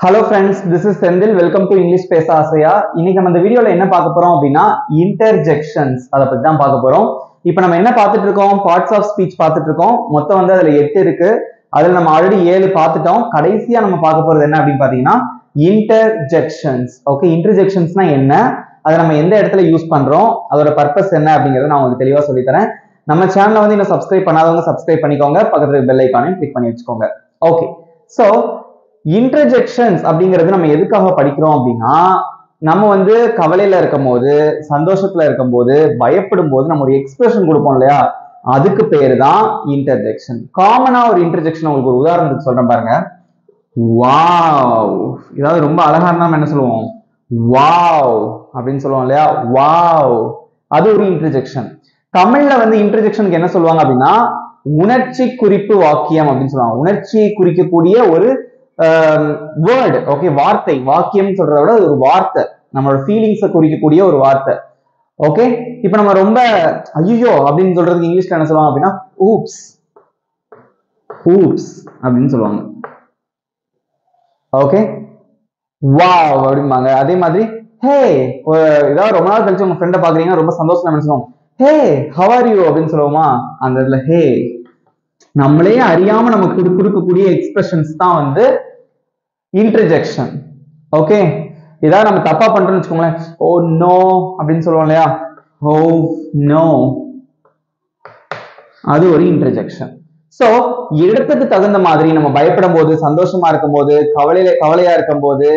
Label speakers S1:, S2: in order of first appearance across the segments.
S1: Hello friends, this is Sendil. Welcome to English Pesa Asaya. இன்னைக்கு நம்ம இந்த வீடியோல என்ன பார்க்க போறோம் அப்படின்னா interjections அத பத்தி தான் பார்க்க போறோம். இப்போ நம்ம என்ன பார்த்துட்டு இருக்கோம்? Parts of speech பார்த்துட்டு இருக்கோம். மொத்தம் வந்து அதுல 8 இருக்கு. அதுல நம்ம ஆல்ரெடி 7 பார்த்துட்டோம். கடைசியா நம்ம பார்க்க போறது என்ன அப்படின்னு பாத்தீங்கன்னா interjections. ஓகே, interjectionsனா என்ன? அதை நம்ம எந்த இடத்துல யூஸ் பண்றோம்? அதோட பர்பஸ் என்ன அப்படிங்கறத நான் உங்களுக்கு தெளிவா சொல்லி தரேன். நம்ம சேனலை வந்து இன்னும் சப்ஸ்கிரைப் பண்ணாதவங்க சப்ஸ்கிரைப் பண்ணிக்கோங்க. பக்கத்துல பெல் ஐகானையும் கிளிக் பண்ணி வச்சுக்கோங்க. ஓகே, சோ இன்டர்ஜெக்ஷன்ஸ் அப்படிங்கிறது நம்ம எதுக்காக படிக்கிறோம் அப்படின்னா, நம்ம வந்து கவலையில இருக்கும் போது, சந்தோஷத்துல இருக்கும் போது, பயப்படும் போது நம்ம ஒரு எக்ஸ்பிரஷன் கொடுப்போம் இல்லையா, அதுக்கு பேரு தான் இன்டர்ஜெக்ஷன். காமனா ஒரு இன்டர்ஜெக்ஷன் உங்களுக்கு ஒரு உதாரணத்துக்கு சொல்றேன் பாருங்க. வாவ், இதாவது ரொம்ப அழகா இருந்தா நம்ம என்ன சொல்லுவோம்? வாவ் அப்படின்னு சொல்லுவோம் இல்லையா? வாவ், அது ஒரு இன்டர்ஜெக்ஷன். தமிழ்ல வந்து இன்டர்ஜெக்ஷனுக்கு என்ன சொல்லுவாங்க அப்படின்னா உணர்ச்சி குறிப்பு வாக்கியம் அப்படின்னு சொல்லுவாங்க. உணர்ச்சியை குறிக்கக்கூடிய ஒரு வேர்டு, ஓகே, வார்த்தை. வாக்கியம் சொல்றதை விட ஒரு வார்த்தை, நம்மளோட ஃபீலிங்ஸை குறிக்கக்கூடிய ஒரு வார்த்தை. ஓகே, இப்ப நம்ம ரொம்ப ஐயோ அப்படின்னு சொல்றதுக்கு இங்கிலீஷ்ல என்ன சொல்லுவாங்க அப்படின்னா ஊப்ஸ், ஊப்ஸ் அப்படின்னு சொல்லுவாங்க. ஓகே, வாவ் அப்படிம்பாங்க. அதே மாதிரி ஹே, ஏதாவது ரொம்ப நாள் கழிச்சு உங்க ஃப்ரெண்டை பாக்குறீங்கன்னா ரொம்ப சந்தோஷமா நினைச்சுக்கோங்க. ஹே ஹவ் ஆர் யூ அப்படின்னு சொல்லுவோமா, அந்த இடத்துல ஹே. நம்மளே அறியாம நமக்கு கொடுக்கக்கூடிய எக்ஸ்பிரஷன்ஸ் தான் வந்து இன்டர்ஜெக்ஷன். ஓகே, ஏதாவது நம்ம தப்பா பண்றோம்னு வச்சுக்கோங்களேன், ஓ நோ அப்படின்னு சொல்லுவோம் இல்லையா, ஓ நோ, அது ஒரு இன்டர்ஜெக்ஷன். சோ இடத்துக்கு தகுந்த மாதிரி நம்ம பயப்படும் போது, சந்தோஷமா இருக்கும் போது, கவலையா இருக்கும் போது,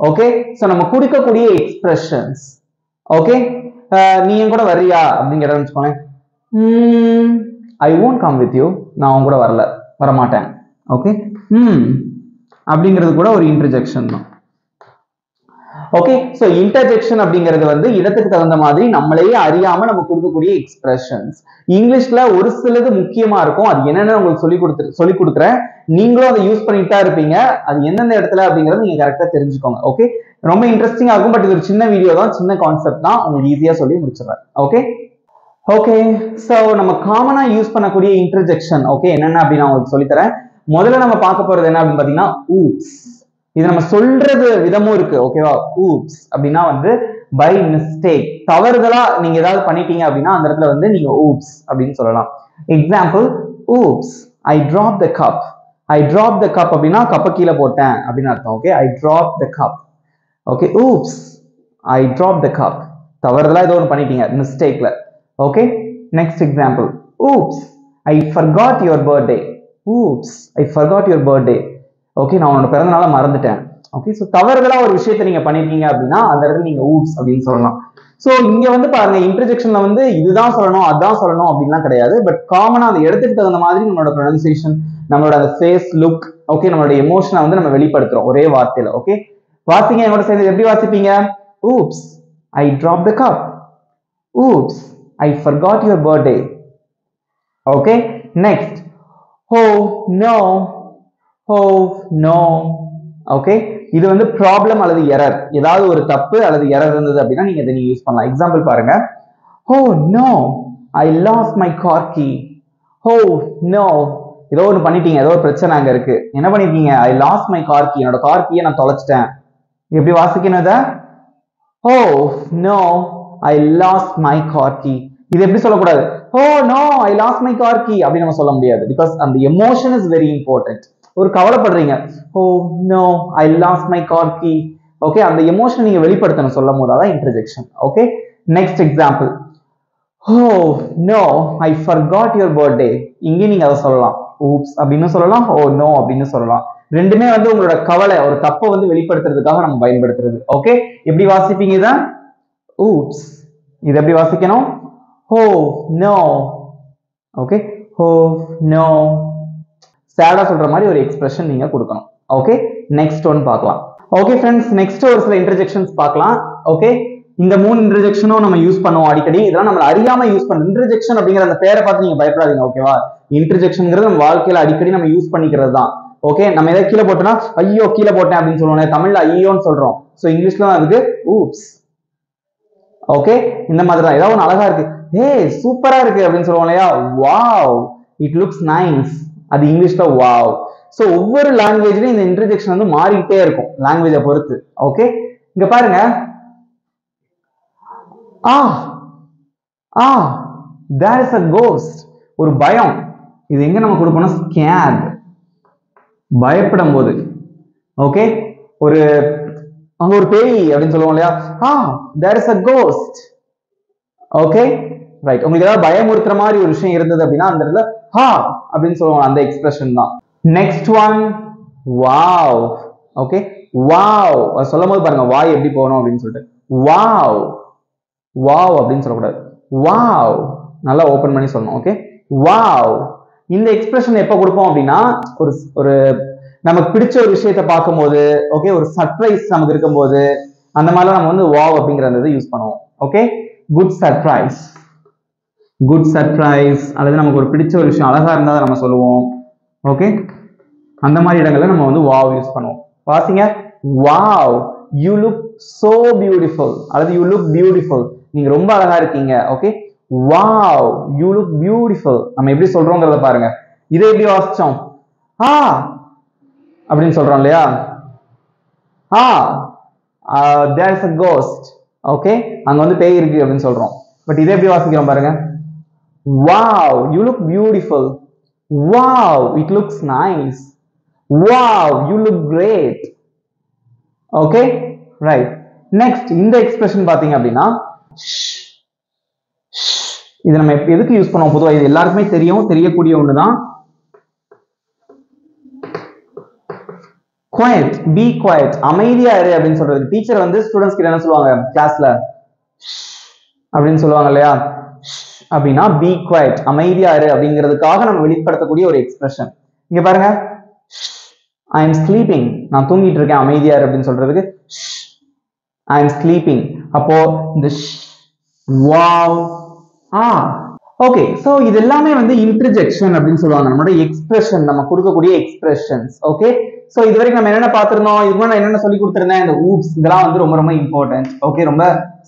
S1: ஓகே, சோ நம்ம கொடுக்கக்கூடிய எக்ஸ்பிரஷன்ஸ். ஓகே, நீ என் கூட வர்றியா அப்படிங்கிறத வச்சுக்கோங்களேன், ஐ won't come with you, நான் உன் கூட வரமாட்டேன். ஓகே, அப்படிங்கிறது கூட ஒரு இன்டர்ஜெக்ஷன் தான். ஓகே, சோ இன்டர்ஜெக்ஷன் அப்படிங்கிறது வந்து இடத்துக்கு தகுந்த மாதிரி நம்மளையே அறியாம நம்ம கொடுக்கக்கூடிய எக்ஸ்பிரஷன்ஸ். இங்கிலீஷ்ல ஒரு சிலது முக்கியமா இருக்கும், அது என்னன்னு உங்களுக்கு சொல்லி கொடுக்குறேன். நீங்களும் அதை யூஸ் பண்ணிட்டு தான் இருப்பீங்க. அது எந்தெந்த இடத்துல அப்படிங்கறது நீங்க கரெக்டா தெரிஞ்சுக்கோங்க. ஓகே, ரொம்ப இன்ட்ரெஸ்டிங்கா இருக்கும். பட் இது ஒரு சின்ன வீடியோ தான், சின்ன கான்செப்ட் தான், உங்களுக்கு ஈஸியா சொல்லி முடிச்சிடுறேன். ஓகே ஓகே, சோ நம்ம காமனா யூஸ் பண்ணக்கூடிய இன்டர்ஜெக்ஷன் ஓகே என்னென்ன அப்படின்னு உங்களுக்கு சொல்லித்தரேன். முதல்ல நம்ம பார்க்க போறது என்ன அப்படின்னு பாத்தீங்கன்னா ஊப்ஸ். இது நம்ம சொல்றது விதமும் இருக்கு. ஓகேவா, ஊப்ஸ் அப்படின்னா வந்து பை மிஸ்டேக், தவறுதலா நீங்க ஏதாவது பண்ணிட்டீங்க அப்படின்னா அந்த இடத்துல வந்து நீங்க ஊப்ஸ் அப்படின்னு சொல்லலாம். Example, oops I drop the cup. I drop the cup அப்படின்னா கப்பை கீழே போட்டேன் அப்படின்னு அர்த்தம். Okay, I drop the cup. Okay, oops I drop the cup, தவறுதலா ஏதோ ஒன்று பண்ணிட்டீங்க மிஸ்டேக்ல. Okay, next example, oops I forgot your birthday. Oops I forgot your birthday. Okay, நான் உன்னோட பிறந்த நாளை மறந்துட்டேன். ஓகே, சோ தவறுதலா ஒரு விஷயத்தை நீங்க பண்ணிருக்கீங்க அப்படின்னா அந்த இடத்துல நீங்க ஊப்ஸ் அப்படின்னு சொல்லலாம். சோ இங்க வந்து பாருங்க, இன்டர்ஜெக்ஷன்ல வந்து இதுதான் சொல்லணும் அதான் சொல்லணும் அப்படின்லாம் கிடையாது. பட் காமனா அந்த இடத்துக்கு தகுந்த மாதிரி நம்மளோட ப்ரொனன்சியேஷன், நம்மளோட அந்த ஃபேஸ் லுக், ஓகே, நம்மளோட எமோஷனை வந்து நம்ம வெளிப்படுத்துறோம் ஒரே வார்த்தையில. ஓகே, வாசிங்க என்னோட சேர்ந்து, எப்படி வாசிப்பீங்க? Oops I drop the cup. Oops I forgot your birthday. Okay, next, oh no, oh no. Okay, இது வந்து ப்ராப்ளம் அல்லது எரர், ஏதாவது ஒரு தப்பு அல்லது எரர் இருந்தது அப்படின்னா நீங்க இதை யூஸ் பண்ணலாம். எக்ஸாம்பிள் பாருங்க, oh no I lost my car key. oh no, ஏதோ ஒன்று பண்ணிட்டீங்க, ஏதோ ஒரு பிரச்சனை அங்க இருக்கு, என்ன பண்ணிருக்கீங்க? I lost my car key, என்னோட கார் கீயை நான் தொலைச்சிட்டேன். எப்படி வாசிக்கணும் இதை? oh no I lost my car key. இது எப்படி சொல்லக்கூடாது? oh no I lost my car key அப்படி நம்ம சொல்ல முடியாது. பிகாஸ் அந்த எமோஷன் இஸ் வெரி இம்பார்ட்டன்ட். ஒரு கவலைப்படுறீங்க, oh no I lost my car key. Okay, அந்த எமோஷன் நீங்க வெளிப்படுத்தணும் சொல்லும் போது, அதான் interjection. Okay, next example, oh no I forgot your birthday. இங்கே நீங்க அதை சொல்லலாம், oops அப்படின்னு சொல்லலாம், oh no அப்படின்னு சொல்லலாம். ரெண்டுமே வந்து உங்களோட கவலை, ஒரு தப்பை வந்து வெளிப்படுத்துறதுக்காக நம்ம பயன்படுத்துறது. ஓகே, எப்படி வாசிப்பீங்க இதை? oops, இது எப்படி வாசிக்கணும்? oh no. Okay, oh no, சேடா சொல்ற மாதிரி ஒரு எக்ஸ்பிரஷன் நீங்க கொடுக்கணும். ஓகே, நெக்ஸ்ட் ஒன் பார்க்கலாம். ஓகே ஃப்ரெண்ட்ஸ், நெக்ஸ்ட் ஒரு சில இன்டர்ஜெக்ஷன்ஸ் பார்க்கலாம். ஓகே, இந்த 3 இன்டர்ஜெக்ஷனும் நம்ம யூஸ் பண்ணுவோம் அடிக்கடி. இதெல்லாம் நம்ம அறியாம யூஸ் பண்றோம். இன்டர்ஜெக்ஷன் அப்படிங்கிற அந்த பேரை பார்த்து நீங்க பயப்படாதீங்க. ஓகேவா, இன்டர்ஜெக்ஷன்ங்கிறது நம்ம வாழ்க்கையில அடிக்கடி நம்ம யூஸ் பண்ணிக்கிறது தான். ஓகே, நம்ம எதாவது கீழே போட்டோம்னா ஐயோ கீழே போட்டேன் அப்படின்னு சொல்லுவோம், தமிழ்ல ஐயோன்னு சொல்றோம். ஸோ இங்கிலீஷ்ல அதுக்கு ஊப்ஸ். ஓகே, இந்த மாதிரி தான். ஏதாவது ஒன்று அழகா இருக்கு, ஹே சூப்பரா இருக்கு அப்படின்னு சொல்லுவோம் இல்லையா, வாவ் இட் லுக்ஸ் நைஸ், அது இங்கிலீஷ்ல வாவ். சோ ஒவ்வொரு லாங்குவேஜ்லயும் இந்த இன்டர்ஜெக்ஷன் வந்து மாறிக்கிட்டே இருக்கும் லாங்குவேஜை பொறுத்து. ஓகே, இங்க பாருங்க, ஆ ஆ there is a ghost, ஒரு பயம். இது எங்க நம்ம கொடுப்போம்னா scared, பயப்படும் போது. ஓகே, ஒரு அங்க ஒரு பேய் அப்படின்னு சொல்லுவோம் இல்லையா, there is a ghost. Okay right, உங்களுக்கு ஏதாவது பயமுறுத்துற மாதிரி ஒரு விஷயம் இருந்தது அப்படின்னா அந்த இடத்துல அப்படின்னு சொல்லுவாங்க, அந்த எக்ஸ்பிரஷன் தான். Next one wow. Okay, wow சொல்லும் போது பாருங்க வாய் எப்படி போகணும் அப்படின்னு சொல்லிட்டு, வாவ் வாவ் அப்படின்னு சொல்லக்கூடாது, வாவ் நல்லா ஓபன் பண்ணி சொல்லணும். Okay, wow. இந்த எக்ஸ்பிரஷன் எப்ப கொடுப்போம் அப்படின்னா ஒரு நமக்கு பிடிச்ச ஒரு விஷயத்தை பார்க்கும்போது, ஓகே, ஒரு சர்ப்ரைஸ் நமக்கு இருக்கும்போது, அந்த மாதிரிலாம் நம்ம வந்து வாவ் அப்படிங்கறத யூஸ் பண்ணுவோம். Okay, good surprise, good surprise, அல்லது நமக்கு ஒரு பிடிச்ச ஒரு விஷயம் அழகா இருந்தா நம்ம சொல்லுவோம். ஓகே, அந்த மாதிரி இடங்கள்ல நம்ம வந்து வாவ் யூஸ் பண்ணுவோம். வாசிங்க, wow you look so beautiful, அல்லது யூ லுக் பியூட்டிஃபுல், நீங்க ரொம்ப அழகா இருக்கீங்க. Okay, wow you look beautiful நம்ம எப்படி சொல்றோங்கிறத பாருங்க. இதை எப்படி வாசிச்சோம், அப்படின்னு சொல்றோம் இல்லையா, there is a ghost. Okay, அங்க வந்து பேய் இருக்கு அப்படின்னு சொல்றோம். பட் இதை எப்படி வாசிக்கிறோம் பாருங்க, wow you look beautiful, wow it looks nice, wow you look great. Okay right. Next இந்த எக்ஸ்பிரஷன் பாத்தீங்க அப்படின்னா இது நம்ம எதுக்கு யூஸ் பண்ணுவோம் பொதுவாக, இது எல்லாருக்குமே தெரியும், தெரியக்கூடிய ஒண்ணுதான். quiet, be quiet, அமைதியா இரு அப்படின்னு சொல்றது. டீச்சர் வந்து ஸ்டூடண்ட்ஸ் கிட்ட என்ன சொல்லுவாங்க கிளாஸ்ல, அப்படின்னு சொல்லுவாங்க இல்லையா, அப்படின்னா be quiet, அமைதியா இரு அப்படிங்கிறதுக்காக நம்ம வெளிப்படுத்தக்கூடிய ஒரு எக்ஸ்பிரஷன். இங்க பாருங்க, I am sleeping, நான் தூங்கிட்டு இருக்கேன், அமைதியா இரு அப்படின்னு சொல்றதுக்கு I am sleeping. அப்போ இந்த wow ஓகே, சோ இது எல்லாமே வந்து இன்டர்ஜெக்ஷன் அப்படின்னு சொல்லுவாங்க, நம்மளோட எக்ஸ்பிரஷன், நம்ம கொடுக்கக்கூடிய எக்ஸ்பிரஷன்ஸ். ஓகே, சோ இது வரைக்கும் நம்ம என்னென்ன பார்த்திருந்தோம், இதுக்கு நான் என்னென்ன சொல்லி கொடுத்திருந்தேன், இந்த ஊப்ஸ் இதெல்லாம் வந்து ரொம்ப ரொம்ப இம்பார்ட்டன்ட். ஓகே, ரொம்ப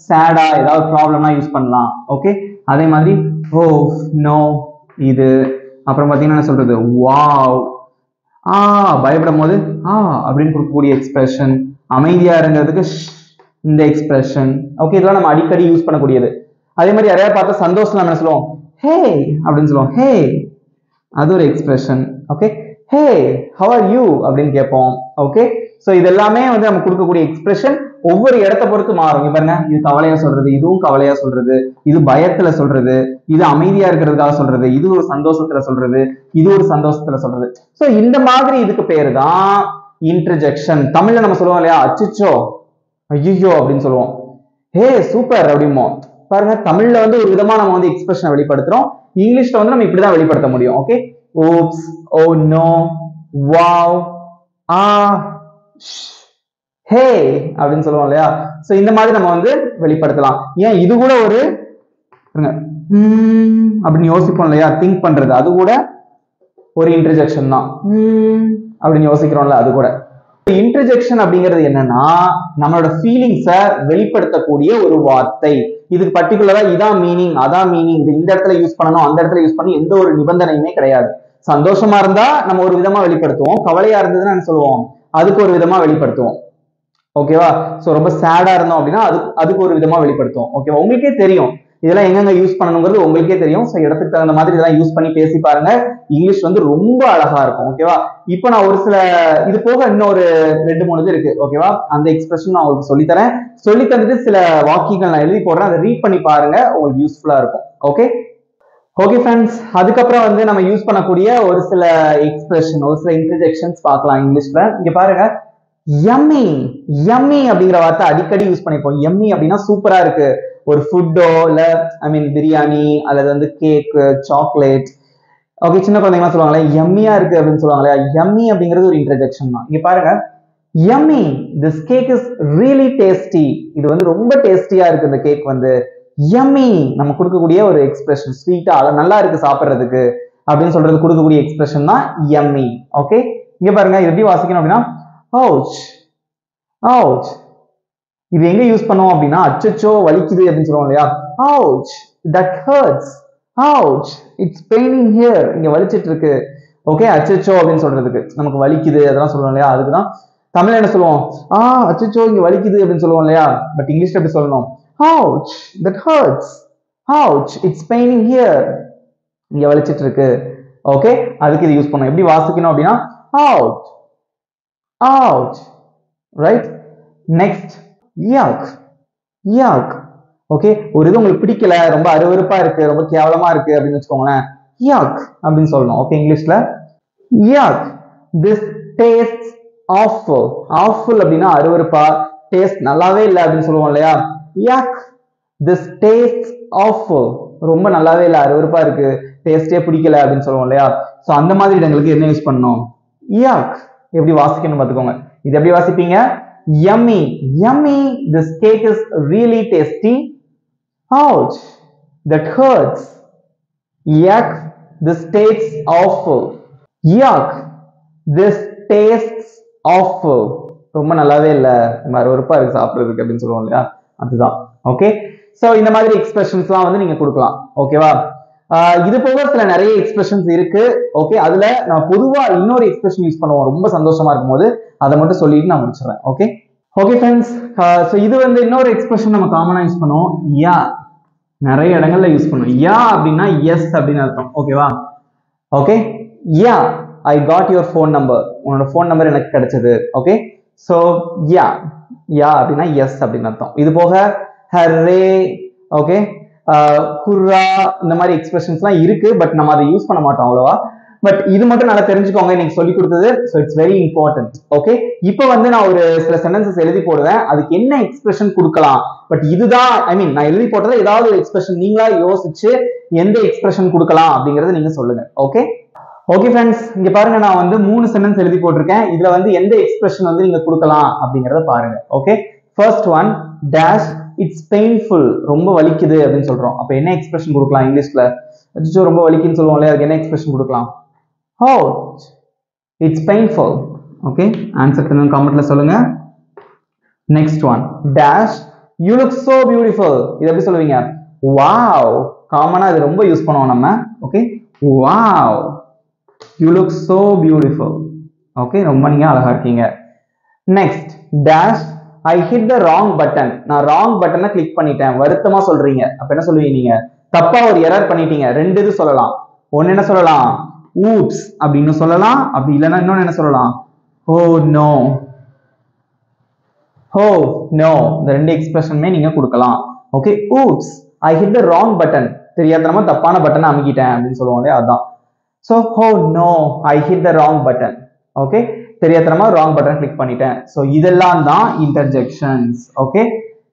S1: சேடா ஏதாவது ப்ராப்ளம்னா யூஸ் பண்ணலாம். ஓகே, அதே மாதிரி ஓ நோ இது, அப்புறம் பாத்தீங்கன்னா என்ன சொல்றது, வாவ் பயப்படும் போது அப்படின்னு கொடுக்கக்கூடிய எக்ஸ்பிரஷன், அமைதியா இருந்ததுக்கு இந்த எக்ஸ்பிரஷன். ஓகே, இதெல்லாம் நம்ம அடிக்கடி யூஸ் பண்ணக்கூடியது. அதே மாதிரி யாரையா பார்த்தா சந்தோஷம் நம்ம என்ன சொல்லுவோம், ஹே அப்படின்னு சொல்லுவோம், ஹே அது ஒரு expression. Okay, hey how are you அப்படின்னு கேட்போம். ஓகே, சோ இது எல்லாமே வந்து நம்ம கொடுக்கக்கூடிய எக்ஸ்பிரஷன் ஒவ்வொரு இடத்தை பொறுத்து மாறும். பாருங்க, இது கவலையா சொல்றது, இதுவும் கவலையா சொல்றது, இது பயத்துல சொல்றது, இது அமைதியா இருக்கிறதுக்காக சொல்றது, இது ஒரு சந்தோஷத்துல சொல்றது, இது ஒரு சந்தோஷத்துல சொல்றது. சோ இந்த மாதிரி இதுக்கு பேரு தான் இன்டர்ஜெக்ஷன். தமிழ்ல நம்ம சொல்லுவோம் இல்லையா, அச்சிச்சோ ஐயோ அப்படின்னு சொல்லுவோம், ஹே சூப்பர் அப்படிமோ. பாருங்க, தமிழ்ல வந்து ஒரு விதமா நம்ம வந்து எக்ஸ்பிரஷனை வெளிப்படுத்துறோம், இங்கிலீஷ்ல வந்து நம்ம இப்படிதான் வெளிப்படுத்த முடியும். Okay, oops, oh no, wow, hey அப்படின்னு சொல்லுவோம் இல்லையா, சோ இந்த மாதிரி நம்ம வந்து வெளிப்படுத்தலாம். ஏன் இது கூட ஒரு அப்படின்னு யோசிப்போம் இல்லையா, திங்க் பண்றது, அது கூட ஒரு இன்டர்ஜெக்ஷன் தான். அப்படின்னு யோசிக்கிறோம்ல, அது கூட. இன்டர்ஜெக்ஷன் அப்படிங்கிறது என்னன்னா நம்மளோட ஃபீலிங்ஸை வெளிப்படுத்தக்கூடிய ஒரு வார்த்தை. இதுக்கு பர்டிகுலரா இதான் மீனிங் அதான் மீனிங், இது இந்த இடத்துல யூஸ் பண்ணணும் அந்த இடத்துல யூஸ் பண்ணி எந்த ஒரு நிபந்தனையுமே கிடையாது. சந்தோஷமா இருந்தா நம்ம ஒரு விதமா வெளிப்படுத்துவோம், கவலையா இருந்ததுன்னா என்ன சொல்லுவோம், அதுக்கு ஒரு விதமா வெளிப்படுத்துவோம். ஓகேவா, சோ ரொம்ப சேடா இருந்தோம் அப்படின்னா அதுக்கு ஒரு விதமா வெளிப்படுத்துவோம். ஓகேவா, உங்களுக்கே தெரியும் இதெல்லாம் எங்கெங்க யூஸ் பண்ணணுங்கிறது உங்களுக்கே தெரியும். சோ இடத்துக்கு தகுந்த மாதிரி இதெல்லாம் யூஸ் பண்ணி பேசி பாருங்க, இங்கிலீஷ் வந்து ரொம்ப அழகா இருக்கும். ஓகேவா, இப்போ நான் ஒரு சில இது போக இன்னொரு 2-3 இது இருக்கு. ஓகேவா, அந்த எக்ஸ்பிரஷன் நான் உங்களுக்கு சொல்லித்தரேன், சொல்லி தந்துட்டு சில வாக்கியங்கள் நான் எழுதி போடுறேன், அதை ரீட் பண்ணி பாருங்க, உங்களுக்கு யூஸ்ஃபுல்லா இருக்கும். ஓகே ஓகே ஃப்ரெண்ட்ஸ், அதுக்கப்புறம் வந்து நம்ம யூஸ் பண்ணக்கூடிய ஒரு சில எக்ஸ்பிரஷன், ஒரு சில இன்டர்ஜெக்ஷன்ஸ் பார்க்கலாம் இங்கிலீஷ்ல. இங்க பாருங்க, yummy, yummy அப்படிங்கிற வார்த்தை அடிக்கடி யூஸ் பண்ணிப்போம். yummy அப்படின்னா சூப்பரா இருக்கு, ஒரு ஃபுட்டோ இல்ல பிரியாணி அல்லது வந்து கேக், சாக்லேட். ஓகே, சின்ன குழந்தைங்க சொல்லுவாங்களே yummy-ஆ இருக்கு அப்படின்னு சொல்லுவாங்களே, yummy அப்படிங்கிறது ஒரு இன்டர்ஜெக்ஷன் தான். இங்க பாருங்க, yummy, this cake is really tasty, இது வந்து ரொம்ப டேஸ்டியா இருக்கு இந்த கேக் வந்து. yummy நம்ம கொடுக்கக்கூடிய ஒரு எக்ஸ்பிரஷன், ஸ்வீட்டா நல்லா இருக்கு சாப்பிடுறதுக்கு அப்படின்னு சொல்றது கொடுக்கக்கூடிய எக்ஸ்பிரஷன் தான் yummy. ஓகே, இங்க பாருங்க, இது எப்படி வாசிக்கணும் அப்படின்னா ouch, ouch. இது எங்க யூஸ் பண்ணுவோம் அப்படின்னா அச்சச்சோ வலிக்குது அப்படின்னு சொல்லுவோம் இல்லையா, ouch that hurts, ouch it's paining here, இங்க வலிச்சிட்டு இருக்கு, ஓகே, அச்சச்சோ அப்படின்னு சொல்றதுக்கு, நமக்கு வலிக்குது அதெல்லாம் சொல்லுவோம் இல்லையா, அதுக்குதான் தமிழ்ல என்ன சொல்லுவோம், அச்சச்சோ இங்க வலிக்குது அப்படின்னு சொல்லுவோம் இல்லையா. பட் இங்கிலீஷ்ல எப்படி சொல்லணும், ouch that hurts, ouch it's paining here, இங்க வலிச்சிட்டு இருக்கு. ஓகே, அதுக்கு இது யூஸ் பண்ணணும். எப்படி வாசிக்கணும் அப்படின்னா ouch, ouch, right. next yuck, yuck. Okay, ஒரு இது உங்களுக்கு பிடிக்கல, ரொம்ப அருவருப்பா இருக்கு, ரொம்ப கேவலமா இருக்கு அப்படின்னு வச்சுக்கோங்களேன், yuck அப்படின்னு சொல்லணும். ஓகே, இங்கிலீஷ்ல yuck, this tastes awful. awful அப்படின்னா அருவருப்பா, டேஸ்ட் நல்லாவே இல்லை அப்படின்னு சொல்லுவோம் இல்லையா, yuck this tastes awful, ரொம்ப நல்லாவே இல்லை, அருவருப்பா இருக்கு, டேஸ்டே பிடிக்கல அப்படின்னு சொல்லுவோம் இல்லையா. சோ அந்த மாதிரி இடங்களுக்கு என்ன யூஸ் பண்ணணும், yuck. எப்படி வாசிக்கணும் பார்த்துக்கோங்க. இது எப்படி வாசிப்பீங்க, yummy, yummy this cake is really tasty, ouch that hurts, yuck this tastes awful, yuck this tastes awful, ரொம்ப நல்லாவே இல்ல, அருவருப்பா இருக்கு சாப்பிடுறதுக்கு அப்படின்னு சொல்லுவோம் இல்லையா, அதுதான். ஓகே, சோ இந்த மாதிரி எக்ஸ்பிரஷன்ஸ்லாம் வந்து நீங்க கொடுக்கலாம். ஓகேவா, இது போக சில நிறைய எக்ஸ்பிரஷன்ஸ் இருக்கு. ஓகே, அதுல நான் பொதுவா இன்னொரு எக்ஸ்பிரஷன் யூஸ் பண்ணுவோம் ரொம்ப சந்தோஷமா இருக்கும்போது, அதை மட்டும் சொல்லிட்டு நான் முடிச்சிடுறேன். ஓகே ஓகே ஃப்ரெண்ட்ஸ், ஸோ இது வந்து இன்னொரு எக்ஸ்பிரஷன் நம்ம காமனா யூஸ் பண்ணுவோம், யா. நிறைய இடங்கள்ல யூஸ் பண்ணுவோம். யா அப்படின்னா எஸ் அப்படின்னு அர்த்தம். ஓகேவா, okay, yeah I got your phone number, உன்னோட ஃபோன் நம்பர் எனக்கு கிடைச்சது. ஓகே, ஸோ யா, யா அப்படின்னா எஸ் அப்படின்னு அர்த்தம். இது போக ஹரே, ஓகே, ஹுர்ரா, இந்த மாதிரி எக்ஸ்பிரஷன்ஸ்லாம் இருக்கு. பட் நம்ம அதை யூஸ் பண்ண மாட்டோம் அவ்வளவா. பட் இது மட்டும் நல்லா தெரிஞ்சுக்கோங்க, இன்னைக்கு சொல்லி கொடுத்தது. So it's very important. Okay, இப்போ வந்து நான் ஒரு சில சென்டென்சஸ் எழுதி போடுவேன், அதுக்கு என்ன எக்ஸ்பிரஷன் கொடுக்கலாம். பட் இதுதான் நான் எழுதி போட்டதை ஏதாவது ஒரு எக்ஸ்பிரஷன் நீங்களா யோசிச்சு எந்த எக்ஸ்பிரஷன் கொடுக்கலாம் அப்படிங்கறத நீங்க சொல்லுங்க. ஓகே ஓகே ஃப்ரெண்ட்ஸ், இங்க பாருங்க, நான் வந்து 3 சென்டென்ஸ் எழுதி போட்டிருக்கேன். இதுல வந்து எந்த எக்ஸ்பிரஷன் வந்து நீங்க கொடுக்கலாம் அப்படிங்கறத பாருங்க. Okay, first one, dash it's painful, ரொம்ப வலிக்குது அப்படின்னு சொல்றோம். அப்ப என்ன எக்ஸ்பிரஷன் கொடுக்கலாம் இங்கிலீஷ்ல, அச்சோ ரொம்ப வலிக்குன்னு சொல்லுவோம் இல்லையா, அதுக்கு என்ன எக்ஸ்பிரஷன் கொடுக்கலாம், ouch it's painful. Okay, answer தெரிஞ்சவங்க கமெண்ட்ல சொல்லுங்க. Next one, dash you look so beautiful, இது எப்படி சொல்லுவீங்க, wow. காமனா இது ரொம்ப யூஸ் பண்ணுவோம் நம்ம. Okay, wow you look so beautiful. Okay, ரொம்ப நீங்க அழகா இருக்கீங்க. Next, dash I hit the wrong button, நான் wrong பட்டனை கிளிக் பண்ணிட்டேன், வருத்தமா சொல்றீங்க. அப்ப என்ன சொல்லுவீங்க, நீங்க தப்பா ஒரு எரர் பண்ணிட்டீங்க. ரெண்டு இது சொல்லலாம். ஒன்னு என்ன சொல்லலாம், oops அப்படின்னு சொல்லலாம். அப்படி இல்லைன்னா இன்னொன்னு என்ன சொல்லலாம், oh no, oh no. இந்த ரெண்டு எக்ஸ்பிரஷனுமே நீங்க கொடுக்கலாம். Okay, oops I hit the wrong button, தெரியாதனமா தப்பான பட்டனை அமுக்கிட்டேன் அப்படின்னு சொல்லுவோம் இல்லையா, அதான். So oh no I hit the wrong button. Okay, தெரியாதனமா ராங் பட்டன் கிளிக் பண்ணிட்டேன். ஸோ இதெல்லாம் தான் இன்டர்ஜெக்ஷன்ஸ். ஓகே,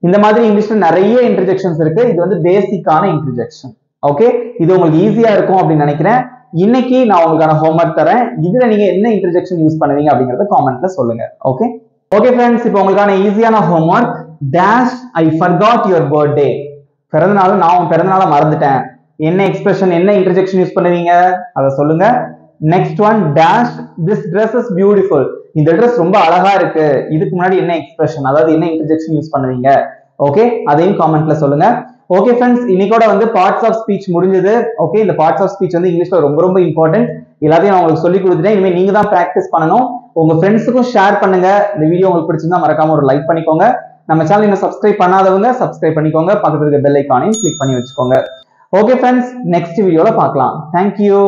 S1: இந்த மாதிரி இங்கிலீஷ்ல நிறைய இன்டர்ஜெக்ஷன்ஸ் இருக்கு. இது வந்து பேசிக்கான இன்டர்ஜெக்ஷன். ஓகே, இது உங்களுக்கு ஈஸியா இருக்கும் அப்படின்னு நினைக்கிறேன். இன்னைக்கு நான் உங்களுக்கான ஹோம்வொர்க் தரேன். இதுல நீங்க என்ன இன்டர்ஜெக்ஷன் யூஸ் பண்ணுவீங்க அப்படிங்கறத காமெண்ட்ல சொல்லுங்க. ஓகே ஓகே ஃப்ரெண்ட்ஸ், இப்போ உங்களுக்கான ஈஸியான homework, dash I forgot your birthday, பிறந்தநாள் நான் உன் பிறந்தநாளை மறந்துட்டேன். என்ன எக்ஸ்பிரஷன், என்ன இன்டர்ஜெக்ஷன் யூஸ் பண்ணுவீங்க அதை சொல்லுங்க. Next one, dash this dress is beautiful, இந்த ட்ரெஸ் ரொம்ப அழகா இருக்கு. இதுக்கு முன்னாடி என்ன எக்ஸ்பிரஷன், அதாவது என்ன இன்டர்ஜெக்ஷன் யூஸ் பண்ணுவீங்க. ஓகே, அதையும் காமெண்ட்ல சொல்லுங்க. ஓகே ஃப்ரெண்ட்ஸ், இன்னைக்கோட வந்து பார்ட்ஸ் ஆஃப் ஸ்பீச் முடிஞ்சது. ஓகே, இந்த பார்ட்ஸ் ஆஃப் ஸ்பீச் வந்து இங்கிலீஷ்ல ரொம்ப ரொம்ப இம்பார்ட்டன்ட். எல்லாத்தையும் நான் உங்களுக்கு சொல்லி கொடுத்துட்டேன். இனிமேல் நீங்க தான் பிராக்டிஸ் பண்ணணும். உங்க ஃப்ரெண்ட்ஸுக்கும் ஷேர் பண்ணுங்க. இந்த வீடியோ உங்களுக்கு பிடிச்சிருந்தா மறக்காம ஒரு லைக் பண்ணிக்கோங்க. நம்ம சேனல் இன்னும் சப்ஸ்கிரைப் பண்ணாதவங்க சப்ஸ்கிரைப் பண்ணிக்கோங்க. பக்கத்துல இருக்க பெல் ஐகானையும் கிளிக் பண்ணி வச்சுக்கோங்க. ஓகே ஃப்ரெண்ட்ஸ், நெக்ஸ்ட் வீடியோல பார்க்கலாம். தேங்க்யூ.